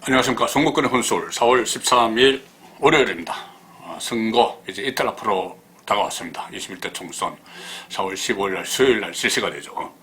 안녕하십니까. 송국근의 혼술 4월 13일 월요일입니다. 선거 이제 이틀 앞으로 다가왔습니다. 21대 총선 4월 15일 수요일 날 실시가 되죠.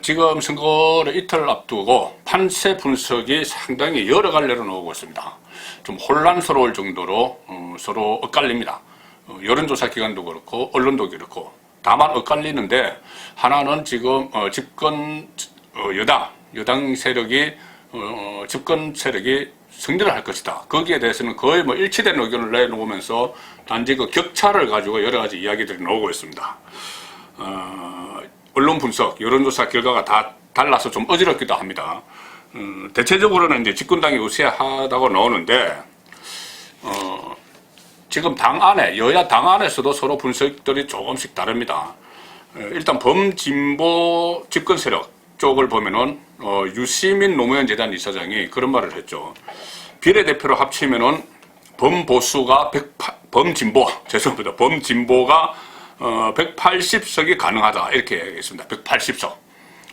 지금 선거를 이틀 앞두고 판세 분석이 상당히 여러 갈래로 나오고 있습니다. 좀 혼란스러울 정도로 서로 엇갈립니다. 여론조사 기관도 그렇고 언론도 그렇고 다만 엇갈리는데 하나는 지금 집권 여당 세력이 집권 세력이 승리를 할 것이다. 거기에 대해서는 거의 뭐 일치된 의견을 내놓으면서 단지 그 격차를 가지고 여러 가지 이야기들이 나오고 있습니다. 언론 분석, 여론조사 결과가 다 달라서 좀 어지럽기도 합니다. 대체적으로는 이제 집권당이 우세하다고 나오는데, 지금 당 안에, 여야 당 안에서도 서로 분석들이 조금씩 다릅니다. 일단 범진보 집권 세력 쪽을 보면은, 유시민 노무현 재단 이사장이 그런 말을 했죠. 비례대표로 합치면은 범보수가 범진보가 180석이 가능하다. 이렇게 얘기했습니다. 180석.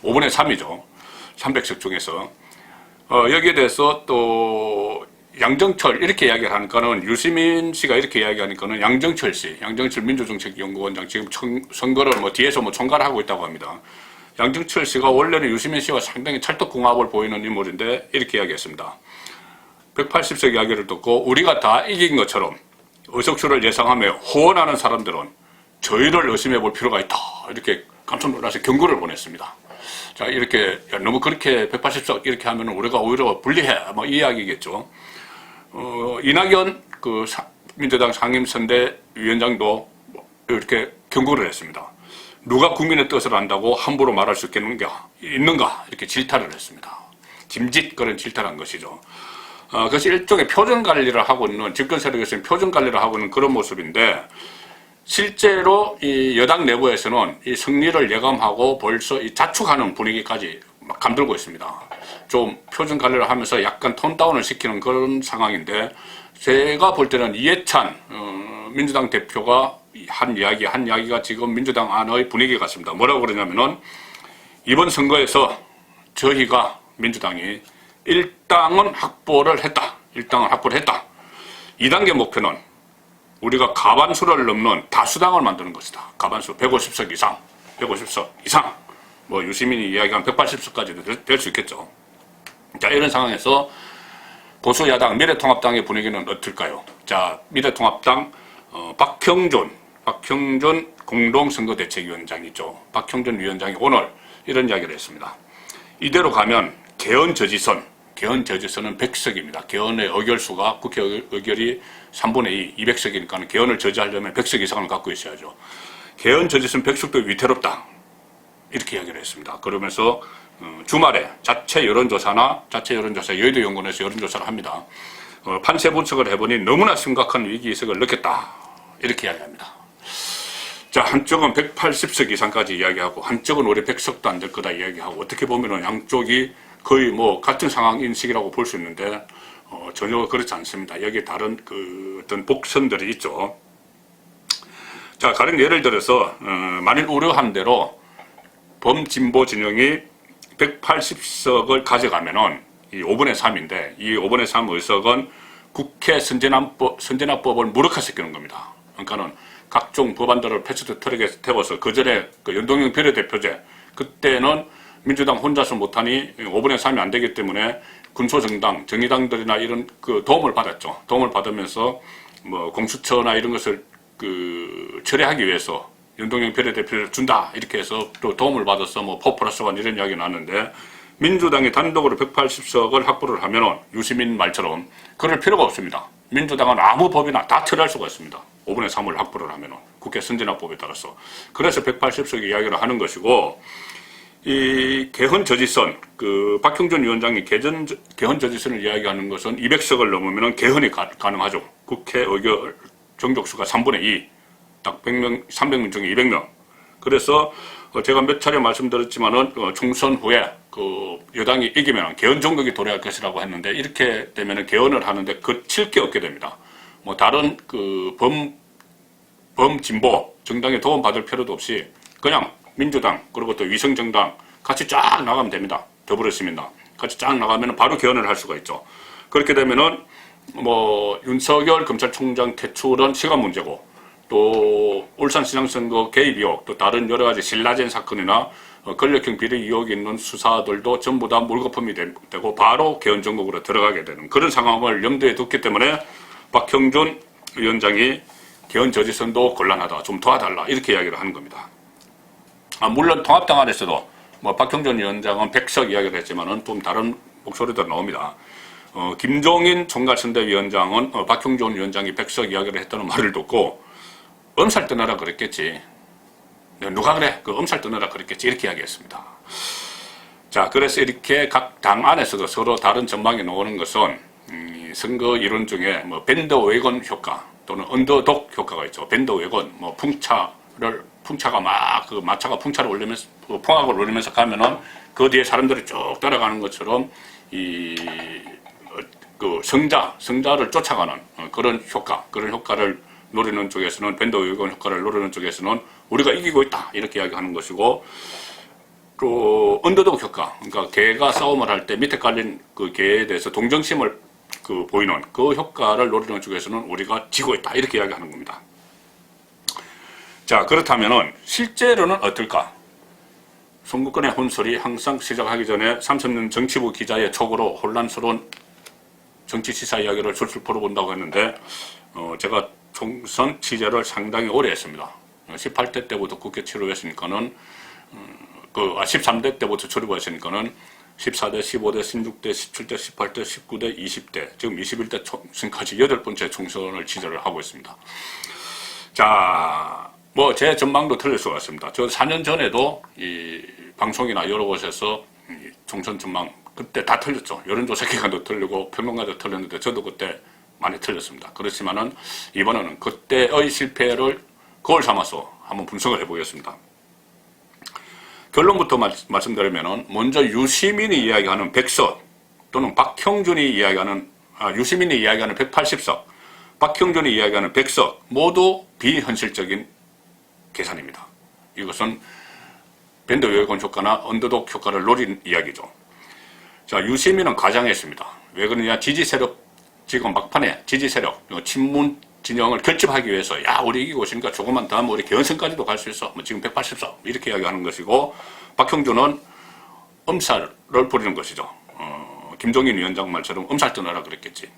5분의 3이죠. 300석 중에서. 여기에 대해서 또 양정철 이렇게 이야기를 하니까는 유시민 씨가 이렇게 이야기하니까는 양정철 민주정책연구원장 지금 선거를 뭐 뒤에서 뭐 총괄하고 있다고 합니다. 양정철 씨가 원래는 유시민 씨와 상당히 찰떡궁합을 보이는 인물인데 이렇게 이야기했습니다. 180석 이야기를 듣고 우리가 다 이긴 것처럼 의석수를 예상하며 후원하는 사람들은 저희를 의심해 볼 필요가 있다. 이렇게 깜짝 놀라서 경고를 보냈습니다. 자, 이렇게 너무 그렇게 180석 이렇게 하면 우리가 오히려 불리해. 뭐 이 이야기겠죠. 이낙연 민주당 상임선대위원장도 이렇게 경고를 했습니다. 누가 국민의 뜻을 안다고 함부로 말할 수 있는가 이렇게 질타를 했습니다. 짐짓 그런 질타를 한 것이죠. 그것이 일종의 표정 관리를 하고 있는 집권 세력에서는 표정 관리를 하고 있는 그런 모습인데 실제로 이 여당 내부에서는 이 승리를 예감하고 벌써 이 자축하는 분위기까지 막 감돌고 있습니다. 좀 표정 관리를 하면서 약간 톤다운을 시키는 그런 상황인데 제가 볼 때는 이해찬 민주당 대표가 한 이야기가 지금 민주당 안의 분위기 같습니다. 뭐라고 그러냐면은 이번 선거에서 저희가 민주당이 1당은 확보를 했다. 2단계 목표는 우리가 과반수를 넘는 다수당을 만드는 것이다. 과반수 150석 이상. 뭐 유시민이 이야기한 180석까지도 될 수 있겠죠. 자, 이런 상황에서 보수 야당 미래통합당의 분위기는 어떨까요? 자, 미래통합당 박형준 공동선거대책위원장이죠. 박형준 위원장이 오늘 이런 이야기를 했습니다. 이대로 가면 개헌 저지선은 100석입니다. 개헌의 의결수가 국회 의결이 3분의 2, 200석이니까 개헌을 저지하려면 100석 이상을 갖고 있어야죠. 개헌 저지선 100석도 위태롭다. 이렇게 이야기를 했습니다. 그러면서 주말에 자체 여론조사 여의도 연구원에서 여론조사를 합니다. 판세 분석을 해보니 너무나 심각한 위기의식을 느꼈다. 이렇게 이야기합니다. 자, 한쪽은 180석 이상까지 이야기하고 한쪽은 올해 100석도 안 될 거다 이야기하고 어떻게 보면은 양쪽이 거의 뭐 같은 상황 인식이라고 볼 수 있는데 전혀 그렇지 않습니다. 여기에 다른 어떤 복선들이 있죠. 자, 가령 예를 들어서 만일 우려한 대로 범진보 진영이 180석을 가져가면은 이 5분의 3인데 이 5분의 3 의석은 국회 선진화법을 무력화시키는 겁니다. 그러니까는 각종 법안들을 패스트 트랙에 태워서 그전에 연동형 비례대표제 그때는 민주당 혼자서 못하니 5분의 3이 안 되기 때문에 군소정당, 정의당들이나 이런 도움을 받았죠. 도움을 받으면서 뭐 공수처나 이런 것을 처리하기 위해서 연동형 비례대표를 준다 이렇게 해서 또 도움을 받아서 뭐 4+1 이런 이야기 나왔는데 민주당이 단독으로 180석을 확보를 하면은 유시민 말처럼 그럴 필요가 없습니다. 민주당은 아무 법이나 다 처리할 수가 있습니다. 5분의 3을 확보를 하면은 국회 선진화법에 따라서. 그래서 180석 이야기를 하는 것이고 이 개헌 저지선 박형준 위원장이 개헌 저지선을 이야기하는 것은 200석을 넘으면은 개헌이 가능하죠. 국회 의결 정족수가 3분의 2, 딱 100명, 300명 중에 200명. 그래서 제가 몇 차례 말씀드렸지만은 총선 후에 여당이 이기면 개헌 정국이 도래할 것이라고 했는데 이렇게 되면은 개헌을 하는데 거칠 게 없게 됩니다. 뭐 다른 범진보 정당에 도움 받을 필요도 없이 그냥 민주당 그리고 또 위성정당 같이 쫙 나가면 됩니다. 더불어시민당 같이 쫙 나가면 바로 개헌을 할 수가 있죠. 그렇게 되면은 뭐 윤석열 검찰총장 퇴출은 시간 문제고, 또 울산시장 선거 개입 의혹, 또 다른 여러 가지 신라젠 사건이나 권력형 비리 의혹이 있는 수사들도 전부 다 물거품이 되고 바로 개헌 정국으로 들어가게 되는 그런 상황을 염두에 뒀기 때문에 박형준 위원장이 개헌 저지선도 곤란하다, 좀 도와달라, 이렇게 이야기를 하는 겁니다. 물론 통합당 안에서도 뭐 박형준 위원장은 백석 이야기를 했지만은 좀 다른 목소리도 나옵니다. 김종인 총괄선대위원장은 박형준 위원장이 백석 이야기를 했다는 말을 듣고 엄살 떠나라 그랬겠지. 누가 그래? 그 엄살 떠나라 그랬겠지. 이렇게 이야기했습니다. 자, 그래서 이렇게 각 당 안에서도 서로 다른 전망이 나오는 것은 선거 이론 중에 뭐 밴드웨건 효과 또는 언더독 효과가 있죠. 밴드웨건, 뭐 풍차가 막 그 마차가 풍차를 올리면서 풍악을 올리면서 가면은 그 뒤에 사람들이 쭉 따라가는 것처럼 그 성자를 쫓아가는 그런 효과를 노리는 쪽에서는, 밴드웨건 효과를 노리는 쪽에서는 우리가 이기고 있다, 이렇게 이야기하는 것이고, 또 언더독 효과, 그러니까 개가 싸움을 할 때 밑에 깔린 그 개에 대해서 동정심을 보이는 그 효과를 노리는 쪽에서는 우리가 지고 있다, 이렇게 이야기하는 겁니다. 자, 그렇다면은 실제로는 어떨까? 선거권의 혼설이 항상 시작하기 전에 삼성년 정치부 기자의 촉으로 혼란스러운 정치 시사 이야기를 술술 풀어본다고 했는데, 제가 총선 취재를 상당히 오래 했습니다. 18대 때부터 국회 출입했으니까는, 13대 때부터 출입했으니까는 14대, 15대, 16대, 17대, 18대, 19대, 20대, 지금 21대 총선까지 8번째 총선을 취재를 하고 있습니다. 자, 뭐 제 전망도 틀릴 수가 있습니다. 저 4년 전에도 이 방송이나 여러 곳에서 총선 전망 그때 다 틀렸죠. 여론조사 기관도 틀리고 평론가도 틀렸는데 저도 그때 많이 틀렸습니다. 그렇지만은 이번에는 그때의 실패를 거울 삼아서 한번 분석을 해보겠습니다. 결론부터 말씀드리면은 먼저 유시민이 이야기하는 100석 또는 박형준이 이야기하는 유시민이 이야기하는 180석, 박형준이 이야기하는 100석 모두 비현실적인 계산입니다. 이것은 밴드웨건 효과나 언더독 효과를 노린 이야기죠. 자, 유시민은 가장했습니다. 왜 그러냐? 지지세력, 지금 막판에 지지세력, 친문 진영을 결집하기 위해서, 야, 우리 이기고 있으니까 조금만 더 하면 우리 개헌선까지도 갈 수 있어. 뭐 지금 180석, 이렇게 이야기하는 것이고, 박형준은 엄살을 부리는 것이죠. 김종인 위원장 말처럼 엄살 떠나라 그랬겠지.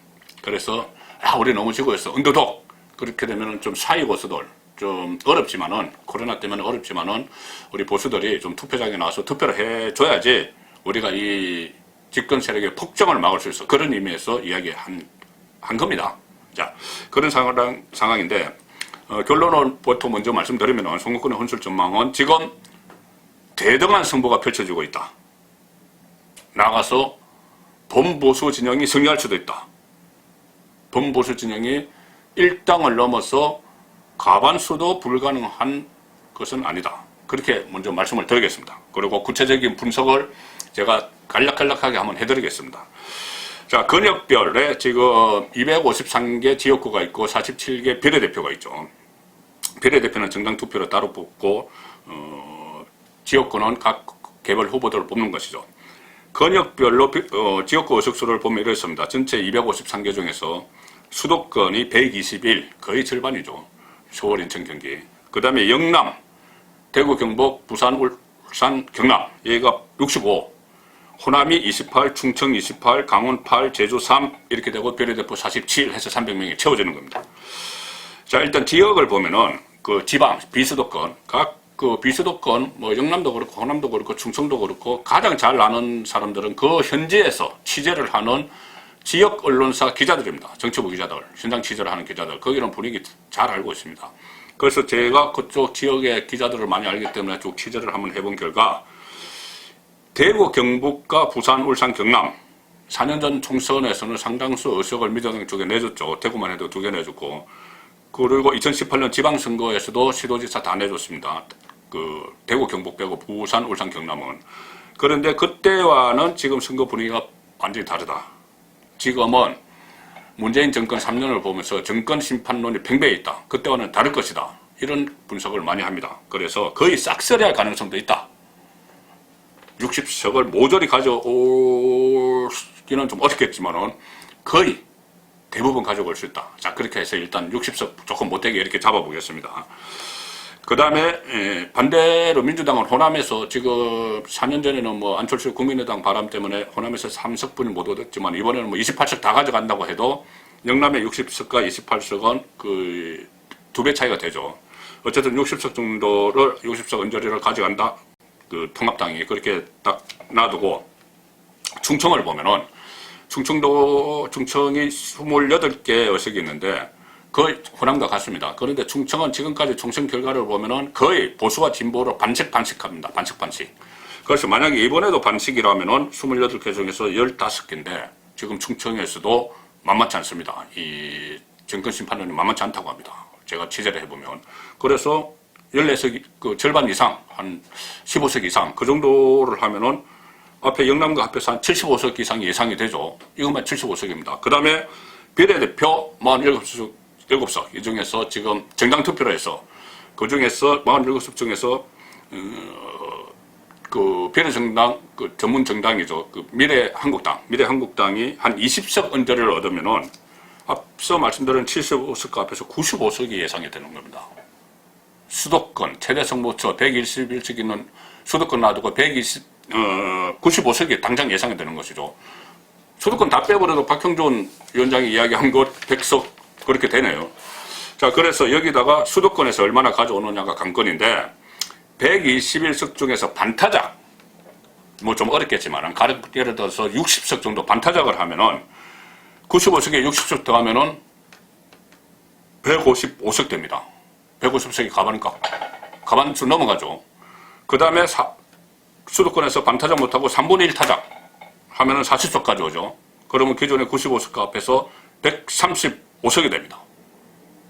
그래서, 야, 우리 너무 지고 있어. 언더독. 그렇게 되면은 좀 사이 보수들, 좀 어렵지만은, 코로나 때문에 어렵지만은, 우리 보수들이 좀 투표장에 나와서 투표를 해줘야지 우리가 이 집권 세력의 폭정을 막을 수 있어. 그런 의미에서 이야기한 겁니다. 자, 그런 상황인데, 결론을 보통 먼저 말씀드리면, 선거권의 혼술 전망은 지금 대등한 승부가 펼쳐지고 있다. 나가서 범보수 진영이 승리할 수도 있다. 범보수 진영이 1당을 넘어서 과반수도 불가능한 것은 아니다. 그렇게 먼저 말씀을 드리겠습니다. 그리고 구체적인 분석을 제가 간략하게 한번 해드리겠습니다. 자, 권역별에 지금 253개 지역구가 있고 47개 비례대표가 있죠. 비례대표는 정당 투표로 따로 뽑고, 지역구는 각 개별 후보들을 뽑는 것이죠. 권역별로 지역구 의석수를 보면 이렇습니다. 전체 253개 중에서 수도권이 121, 거의 절반이죠. 서울, 인천, 경기. 그 다음에 영남, 대구, 경북, 부산, 울산, 경남, 얘가 65, 호남이 28, 충청 28, 강원 8, 제주 3 이렇게 되고 비례대표 47 해서 300명이 채워지는 겁니다. 자, 일단 지역을 보면은 그 지방, 비수도권, 각 그 비수도권, 뭐 영남도 그렇고 호남도 그렇고 충청도 그렇고 가장 잘 아는 사람들은 그 현지에서 취재를 하는 지역 언론사 기자들입니다. 정치부 기자들, 현장 취재를 하는 기자들, 거기는 분위기 잘 알고 있습니다. 그래서 제가 그쪽 지역의 기자들을 많이 알기 때문에 쭉 취재를 한번 해본 결과, 대구, 경북과 부산, 울산, 경남 4년 전 총선에서는 상당수 의석을 민주당 쪽에 내줬죠. 대구만 해도 2개 내줬고, 그리고 2018년 지방선거에서도 시도지사 다 내줬습니다. 그 대구, 경북 빼고 부산, 울산, 경남은. 그런데 그때와는 지금 선거 분위기가 완전히 다르다. 지금은 문재인 정권 3년을 보면서 정권 심판론이 팽배해 있다. 그때와는 다를 것이다. 이런 분석을 많이 합니다. 그래서 거의 싹쓸이할 가능성도 있다. 60석을 모조리 가져올 가져오기는 좀 어렵겠지만은 거의 대부분 가져올 수 있다. 자, 그렇게 해서 일단 60석 조금 못되게 이렇게 잡아보겠습니다. 그 다음에 반대로 민주당은 호남에서 지금 4년 전에는 뭐 안철수 국민의당 바람 때문에 호남에서 3석분을 못 얻었지만 이번에는 뭐 28석 다 가져간다고 해도 영남의 60석과 28석은 그 2배 차이가 되죠. 어쨌든 60석 정도를 60석 언저리를 가져간다. 그 통합당이 그렇게 딱 놔두고 충청을 보면은 충청이 28개 의석이 있는데 거의 호남과 같습니다. 그런데 충청은 지금까지 총선 결과를 보면은 거의 보수와 진보로 반씩반씩합니다. 반씩. 그래서 만약에 이번에도 반씩이라면은 28개 중에서 15개인데 지금 충청에서도 만만치 않습니다. 이 정권 심판론이 만만치 않다고 합니다. 제가 취재를 해보면. 그래서 14석, 그 절반 이상, 한 15석 이상, 그 정도를 하면은 앞에 영남과 합해서 한 75석 이상이 예상이 되죠. 이것만 75석입니다. 그 다음에 비례대표 47석, 이 중에서 지금 정당 투표로 해서, 그 중에서 47석 중에서, 그 비례정당, 그 전문 정당이죠. 그 미래한국당이 한 20석 언저리를 얻으면은 앞서 말씀드린 75석과 앞에서 95석이 예상이 되는 겁니다. 수도권, 최대 성모처 121석 있는 수도권 놔두고 95석이 당장 예상이 되는 것이죠. 수도권 다 빼버려도 박형준 위원장이 이야기한 것 100석 그렇게 되네요. 자, 그래서 여기다가 수도권에서 얼마나 가져오느냐가 관건인데 121석 중에서 반타작, 뭐 좀 어렵겠지만 예를 들어서 60석 정도 반타작을 하면은 95석에 60석 더하면은 155석 됩니다. 150석이 가반수 넘어가죠. 그 다음에 수도권에서 반타작 못하고 3분의 1 타작 하면은 40석까지 오죠. 그러면 기존의 95석과 합해서 135석이 됩니다.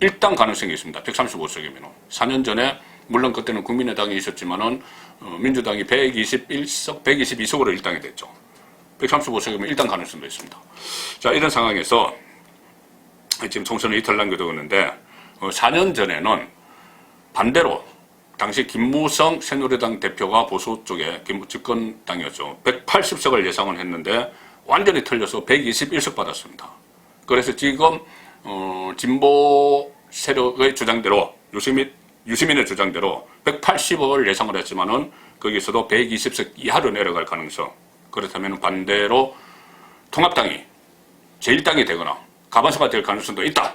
일당 가능성이 있습니다. 135석이면. 4년 전에, 물론 그때는 국민의당이 있었지만은, 민주당이 121석, 122석으로 일당이 됐죠. 135석이면 일당 가능성도 있습니다. 자, 이런 상황에서, 지금 총선을 이틀 남겨두었는데, 4년 전에는 반대로, 당시 김무성 새누리당 대표가 보수 쪽에 집권당이었죠. 180석을 예상을 했는데 완전히 틀려서 121석 받았습니다. 그래서 지금 진보 세력의 주장대로 유시민의 주장대로 180을 예상을 했지만은 거기서도 120석 이하로 내려갈 가능성. 그렇다면 반대로 통합당이 제1당이 되거나 가반수가 될 가능성도 있다.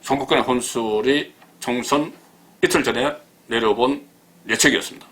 son국간의 혼술이 총선 이틀 전에 내려본 예측이었습니다.